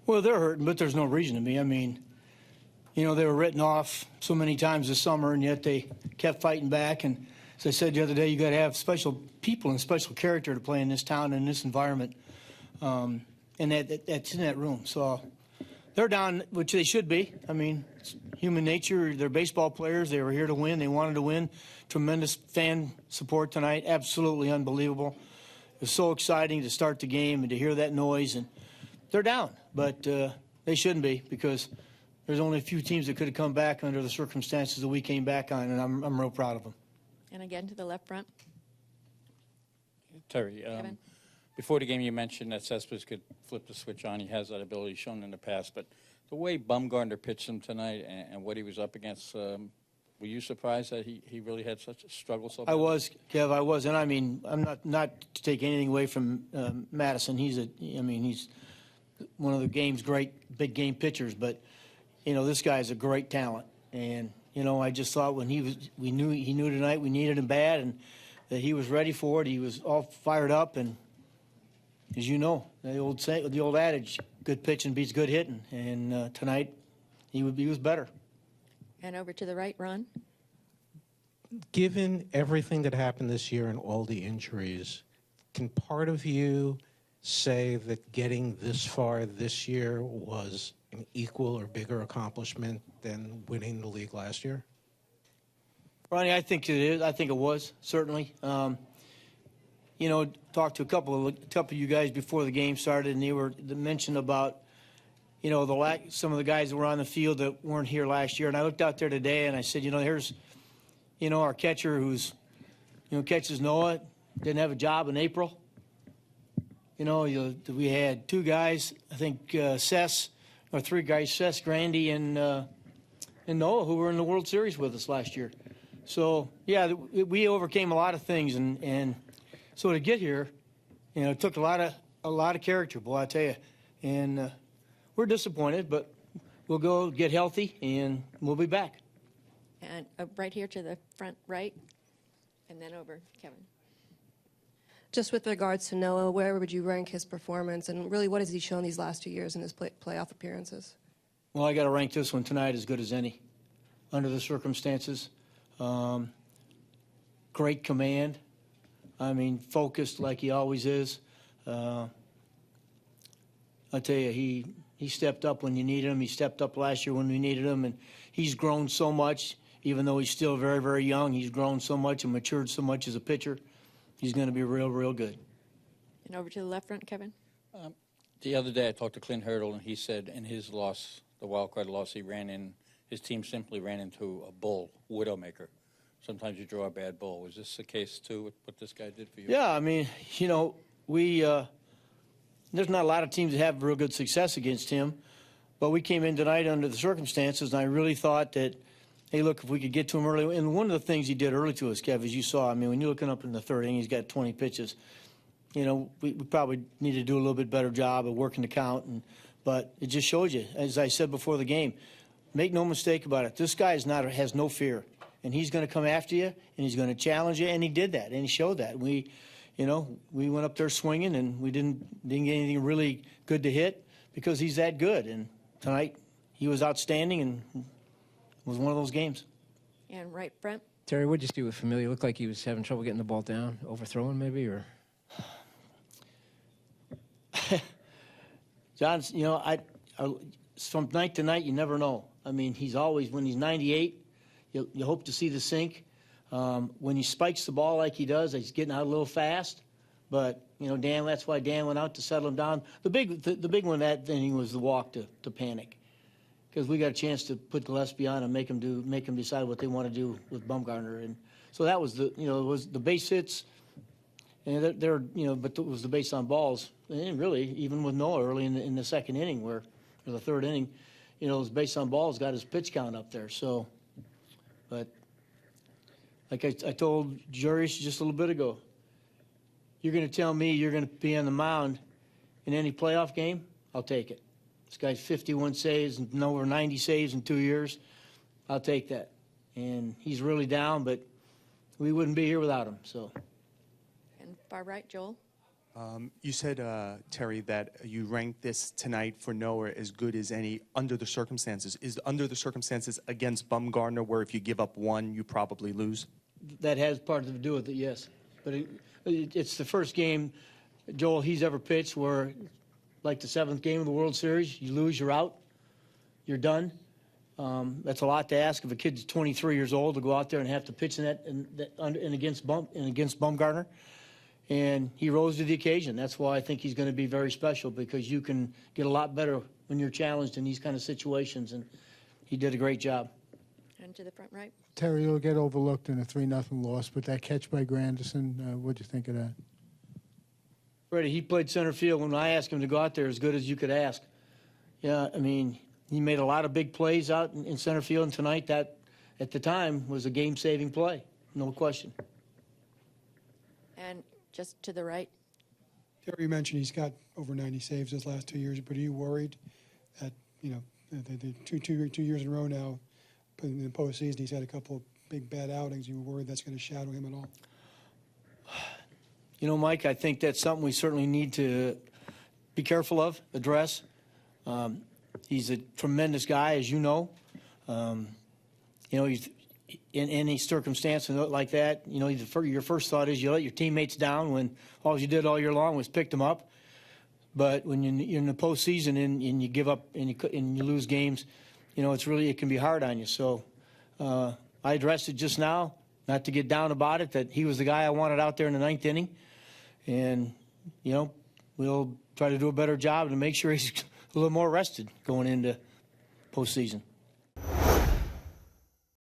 Well, they're hurting, but there's no reason to be. I mean, you know, they were written off so many times this summer, and yet they kept fighting back. And as I said the other day, you got to have special people and special character to play in this town and in this environment, and that's in that room. So they're down, which they should be. I mean, it's human nature. They're baseball players. They were here to win. They wanted to win. Tremendous fan support tonight. Absolutely unbelievable. It was so exciting to start the game and to hear that noise. And they're down, but they shouldn't be, because there's only a few teams that could have come back under the circumstances that we came back on, and I'm real proud of them. And again to the left front. Terry, before the game you mentioned that Cespedes could flip the switch on. He has that ability shown in the past, but the way Bumgarner pitched him tonight and what he was up against, were you surprised that he really had such a struggle so bad? I was, Kev, I was. And I mean, I'm not to take anything away from Madison. He's one of the game's great big game pitchers, but you know, this guy's a great talent. And you know, I just thought when he knew tonight we needed him bad, and that he was ready for it. He was all fired up, and as you know, the old adage, good pitching beats good hitting. And tonight he was better. And over to the right, Ron. Given everything that happened this year and all the injuries, can part of you say that getting this far this year was an equal or bigger accomplishment than winning the league last year? Ronnie, I think it is. I think it was, certainly. You know, talked to a couple of you guys before the game started, and they mentioned about, you know, some of the guys that were on the field that weren't here last year. And I looked out there today, and I said, you know, here's, you know, our catcher who's, you know, catches Noah, didn't have a job in April. You know, we had two guys, I think three guys, Sess, Grandy, and Noah, who were in the World Series with us last year. So, yeah, we overcame a lot of things, and so to get here, you know, it took a lot of character, boy, I tell you. And we're disappointed, but we'll go get healthy, and we'll be back. And right here to the front right, and then over, Kevin. Just with regards to Noah, where would you rank his performance, and really what has he shown these last 2 years in his playoff appearances? Well, I got to rank this one tonight as good as any under the circumstances. Great command. I mean, focused like he always is. I tell you, he stepped up when you needed him. He stepped up last year when we needed him, and he's grown so much. Even though he's still very, very young, he's grown so much and matured so much as a pitcher. He's going to be real, real good. And over to the left front, Kevin. The other day I talked to Clint Hurdle, and he said in his loss, the wild card loss, his team simply ran into a bull, widowmaker. Sometimes you draw a bad bull. Was this the case, too, with what this guy did for you? Yeah, I mean, you know, there's not a lot of teams that have real good success against him, but we came in tonight under the circumstances, and I really thought that, hey, look, if we could get to him early. And one of the things he did early to us, Kev, as you saw, I mean, when you're looking up in the third inning, he's got 20 pitches. You know, we probably need to do a little bit better job of working the count. But it just shows you, as I said before the game, make no mistake about it. This guy has no fear. And he's going to come after you, and he's going to challenge you, and he did that, and he showed that. We went up there swinging, and we didn't get anything really good to hit because he's that good. And tonight he was outstanding, and it was one of those games. And right front. Terry, what did you see with Familia? Looked like he was having trouble getting the ball down, overthrowing maybe, or? John, you know, from night to night, you never know. I mean, he's always, when he's 98, you hope to see the sink. When he spikes the ball like he does, he's getting out a little fast. But, you know, that's why Dan went out to settle him down. The big one that inning was the walk to Panic. Because we got a chance to put Gillespie on and make them decide what they want to do with Bumgarner. And so that was it was the base hits. And but it was the base on balls. And really, even with Noah early in the second inning, or the third inning, you know, his base on balls got his pitch count up there. So, but like I told Jurish just a little bit ago, you're going to tell me you're going to be on the mound in any playoff game, I'll take it. This guy's 51 saves and over 90 saves in 2 years. I'll take that. And he's really down, but we wouldn't be here without him. So. And far right, Joel. You said, Terry, that you ranked this tonight for Noah as good as any under the circumstances. Is under the circumstances against Bumgarner, where if you give up one, you probably lose? That has part to do with it, yes. But it's the first game, Joel, he's ever pitched where, like the 7th game of the World Series, you lose, you're out, you're done. That's a lot to ask of a kid that's 23 years old to go out there and have to pitch in that and against Bumgarner. And he rose to the occasion. That's why I think he's going to be very special, because you can get a lot better when you're challenged in these kind of situations, and he did a great job. And to the front right. Terry, you'll get overlooked in a 3-0 loss, but that catch by Granderson, what'd you think of that? Freddie, he played center field. When I asked him to go out there, as good as you could ask. Yeah, I mean, he made a lot of big plays out in center field, and tonight that, at the time, was a game-saving play, no question. And just to the right. Terry, you mentioned he's got over 90 saves his last 2 years, but are you worried that, you know, the two years in a row now, in the postseason, he's had a couple of big bad outings? Are you worried that's going to shadow him at all? You know, Mike, I think that's something we certainly need to be careful of, address. He's a tremendous guy, as you know. You know, he's in any circumstance like that, you know, your first thought is you let your teammates down when all you did all year long was pick them up. But when you're in the postseason and you give up and you lose games, you know, it can be hard on you. So I addressed it just now, not to get down about it, that he was the guy I wanted out there in the 9th inning. And, you know, we'll try to do a better job to make sure he's a little more rested going into postseason.